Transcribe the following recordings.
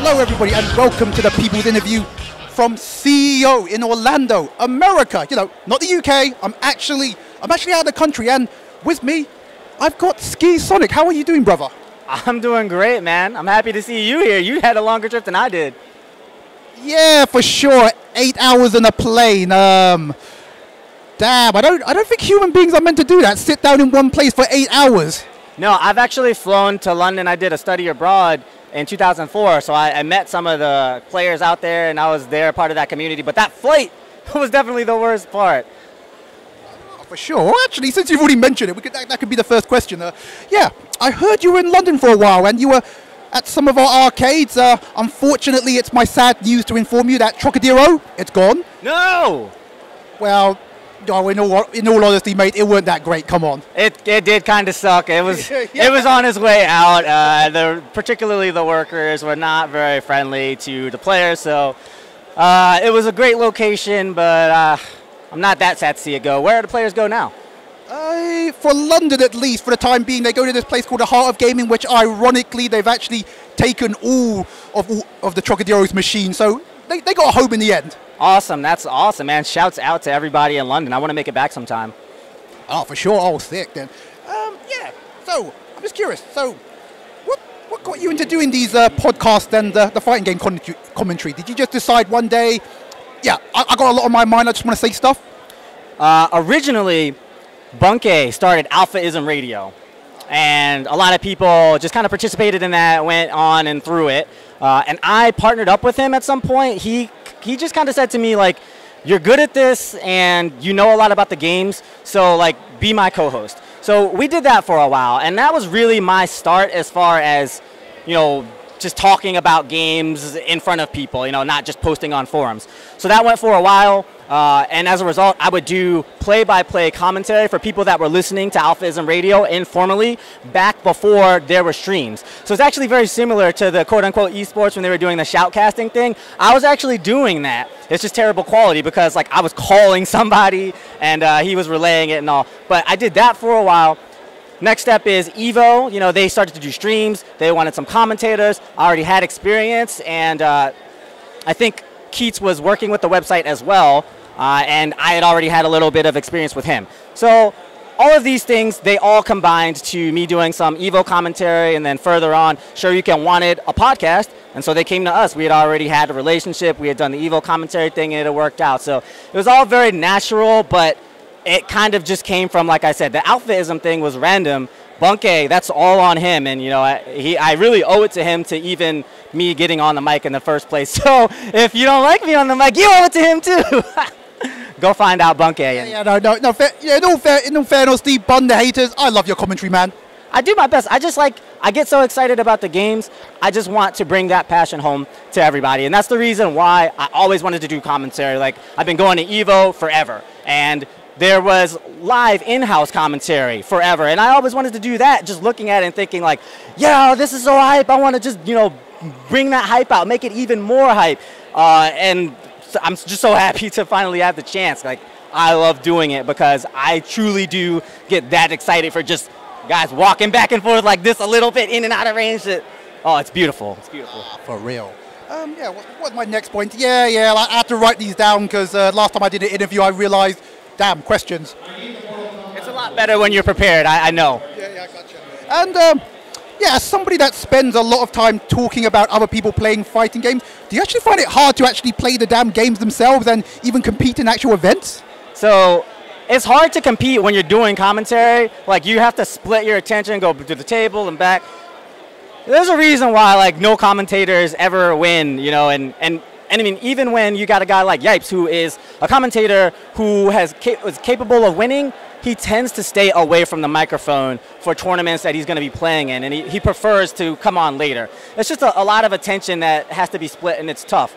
Hello everybody and welcome to the People's Interview from CEO in Orlando, America. You know, not the UK. I'm actually out of the country, and with me I've got Skisonic. How are you doing, brother? I'm doing great, man. I'm happy to see you here. You had a longer trip than I did. Yeah, for sure. 8 hours in a plane. Damn, I don't think human beings are meant to do that. Sit down in one place for 8 hours. No, I've actually flown to London. I did a study abroad in 2004, so I met some of the players out there, and I was there, part of that community. But that flight was definitely the worst part. Oh, for sure. Well, actually, since you've already mentioned it, that could be the first question. Yeah, I heard you were in London for a while, and you were at some of our arcades. Unfortunately, it's my sad news to inform you that Trocadero, it's gone. No! Well, oh, in all honesty, mate, it weren't that great. Come on. It did kind of suck. It was Yeah. It was on its way out. Particularly the workers were not very friendly to the players. So it was a great location, but I'm not that sad to see it go. Where do the players go now? For London, at least, for the time being, they go to this place called the Heart of Gaming, which, ironically, they've actually taken all of the Trocadero's machines. So they got a home in the end. Awesome. That's awesome, man. Shouts out to everybody in London. I want to make it back sometime. Oh, for sure. Oh, sick, then. Yeah. So, I'm just curious. So, what got you into doing these podcasts and the fighting game commentary? Did you just decide one day, yeah, I got a lot on my mind, I just want to say stuff? Originally, Bunke started Alphaism Radio. And a lot of people just kind of participated in that, went on and through it. And I partnered up with him at some point. He just kind of said to me, like, you're good at this and you know a lot about the games, so, like, be my co-host. So we did that for a while, and that was really my start as far as, you know, just talking about games in front of people, you know, not just posting on forums. So that went for a while, and as a result, I would do play-by-play commentary for people that were listening to Alphaism Radio informally back before there were streams. So it's actually very similar to the quote-unquote esports when they were doing the shoutcasting thing. I was actually doing that. It's just terrible quality because, like, I was calling somebody and he was relaying it and all. But I did that for a while. Next step is Evo. You know, they started to do streams. They wanted some commentators. I already had experience, and I think Keats was working with the website as well, and I had already had a little bit of experience with him. So all of these things, they all combined to me doing some Evo commentary, and then further on, Sure You Can wanted a podcast, and so they came to us. We had already had a relationship. We had done the Evo commentary thing, and it worked out. So it was all very natural, but it kind of just came from, like I said, the Alphaism thing was random. Bunke, that's all on him, and you know, I really owe it to him to even me getting on the mic in the first place. So if you don't like me on the mic, you owe it to him too. Go find out, Bunke. In all fairness, Steve Bun, the haters, I love your commentary, man. I do my best. I get so excited about the games. I just want to bring that passion home to everybody, and that's the reason why I always wanted to do commentary. Like, I've been going to Evo forever, and there was live in-house commentary forever, and I always wanted to do that, just looking at it and thinking like, yeah, this is so hype. I want to just, you know, bring that hype out, make it even more hype. And I'm just so happy to finally have the chance. Like, I love doing it because I truly do get that excited for just guys walking back and forth like this a little bit in and out of range. Oh, it's beautiful. It's beautiful. For real. Yeah, what's my next point? Yeah, I have to write these down because last time I did an interview, I realized, damn, questions. It's a lot better when you're prepared, I know. Yeah, I gotcha. And yeah, as somebody that spends a lot of time talking about other people playing fighting games, do you actually find it hard to actually play the damn games themselves and even compete in actual events? So it's hard to compete when you're doing commentary. Like, you have to split your attention, go to the table and back. There's a reason why, like, no commentators ever win, you know, and I mean, even when you got a guy like Yipes, who is a commentator who was capable of winning, he tends to stay away from the microphone for tournaments that he's going to be playing in, and he prefers to come on later. It's just a lot of attention that has to be split, and it's tough.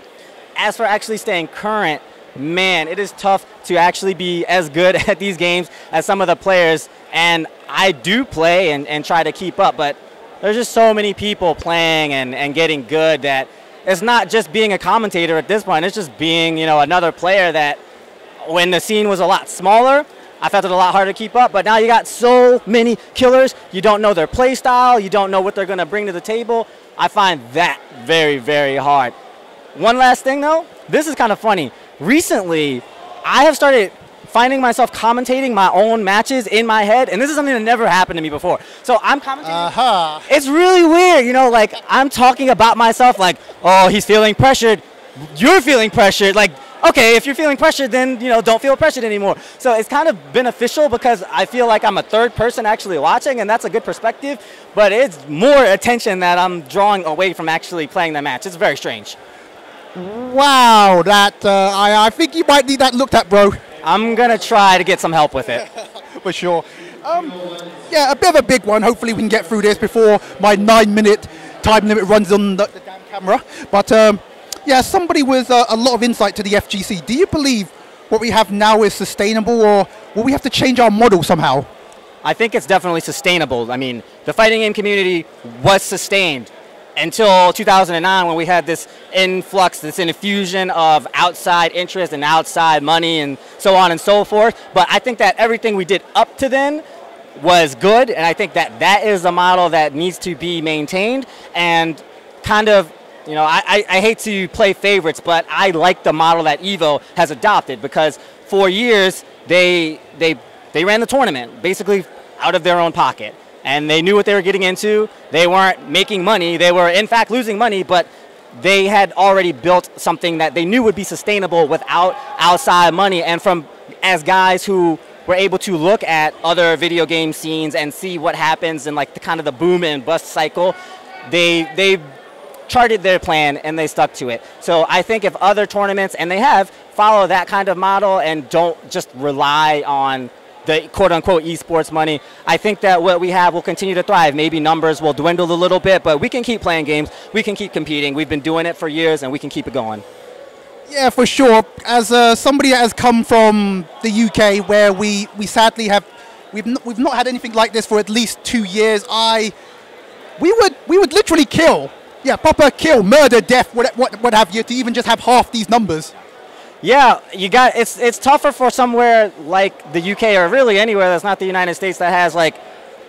As for actually staying current, man, it is tough to actually be as good at these games as some of the players, and I do play and try to keep up, but there's just so many people playing and getting good that it's not just being a commentator at this point, it's just being, you know, another player that when the scene was a lot smaller, I felt it a lot harder to keep up, but now you got so many killers, you don't know their play style, you don't know what they're going to bring to the table. I find that very, very hard. One last thing though, this is kind of funny. Recently, I have started finding myself commentating my own matches in my head, and this is something that never happened to me before. So I'm commentating. It's really weird, you know, like I'm talking about myself like, oh, he's feeling pressured. You're feeling pressured. Like, okay, if you're feeling pressured, then, you know, don't feel pressured anymore. So it's kind of beneficial because I feel like I'm a third person actually watching, and that's a good perspective, but it's more attention that I'm drawing away from actually playing the match. It's very strange. Wow, that I think you might need that looked at, bro. I'm going to try to get some help with it. For sure. Yeah, a bit of a big one. Hopefully we can get through this before my 9-minute time limit runs on the damn camera. But yeah, somebody with a lot of insight to the FGC, do you believe what we have now is sustainable, or will we have to change our model somehow? I think it's definitely sustainable. I mean, the fighting game community was sustained until 2009 when we had this influx, this infusion of outside interest and outside money and so on and so forth. But I think that everything we did up to then was good, and I think that that is a model that needs to be maintained and kind of, you know, I hate to play favorites, but I like the model that Evo has adopted because for years they ran the tournament basically out of their own pocket. And they knew what they were getting into. They weren't making money. They were, in fact, losing money, but they had already built something that they knew would be sustainable without outside money. And from, as guys who were able to look at other video game scenes and see what happens in like the kind of the boom and bust cycle, they charted their plan and they stuck to it. So I think if other tournaments, and they have, follow that kind of model and don't just rely on the quote-unquote esports money, I think that what we have will continue to thrive. Maybe numbers will dwindle a little bit, but we can keep playing games, we can keep competing. We've been doing it for years, and we can keep it going. Yeah, for sure. As somebody that has come from the UK, where we sadly have, we've not had anything like this for at least 2 years. We would literally kill, yeah, proper kill, murder, death, what have you, to even just have half these numbers. Yeah, it's tougher for somewhere like the UK or really anywhere that's not the United States that has like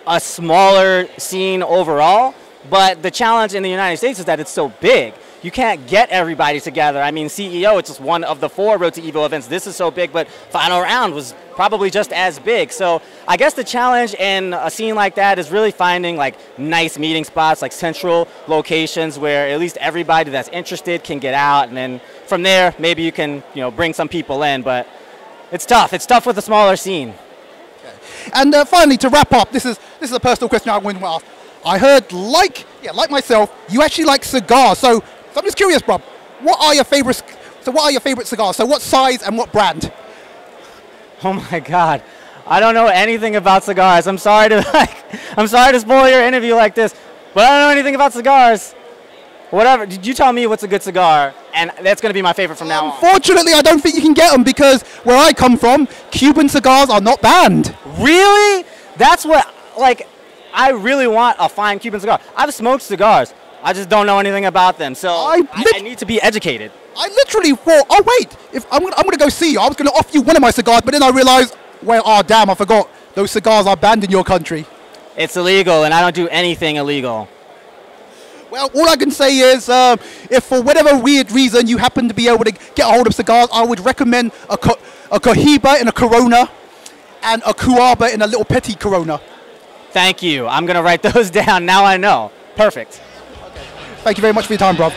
a smaller scene overall. But the challenge in the United States is that it's so big. You can't get everybody together. I mean, CEO, it's just one of the 4 Road to Evo events. This is so big, but Final Round was probably just as big. So I guess the challenge in a scene like that is really finding like nice meeting spots, like central locations where at least everybody that's interested can get out, and then from there maybe you can, you know, bring some people in. But it's tough. It's tough with a smaller scene. Okay. And finally, to wrap up, this is a personal question I want to ask. I heard, like myself, you actually like cigars. So I'm just curious, Bob. What are your favorite cigars? So what size and what brand? Oh my God, I don't know anything about cigars. I'm sorry to spoil your interview like this, but I don't know anything about cigars. Whatever. Did you tell me what's a good cigar? And that's going to be my favorite from now on. Unfortunately, I don't think you can get them because where I come from, Cuban cigars are not banned. Really? That's what, like, I really want a fine Cuban cigar. I've smoked cigars. I just don't know anything about them, so I need to be educated. I literally thought, oh wait, if I'm gonna go see you, I was gonna offer you one of my cigars, but then I realized, well, oh damn, I forgot those cigars are banned in your country. It's illegal, and I don't do anything illegal. Well, all I can say is, if for whatever weird reason you happen to be able to get a hold of cigars, I would recommend a Cohiba in a Corona, and a Cuaba in a little petty Corona. Thank you. I'm gonna write those down. Now I know. Perfect. Thank you very much for your time, bro.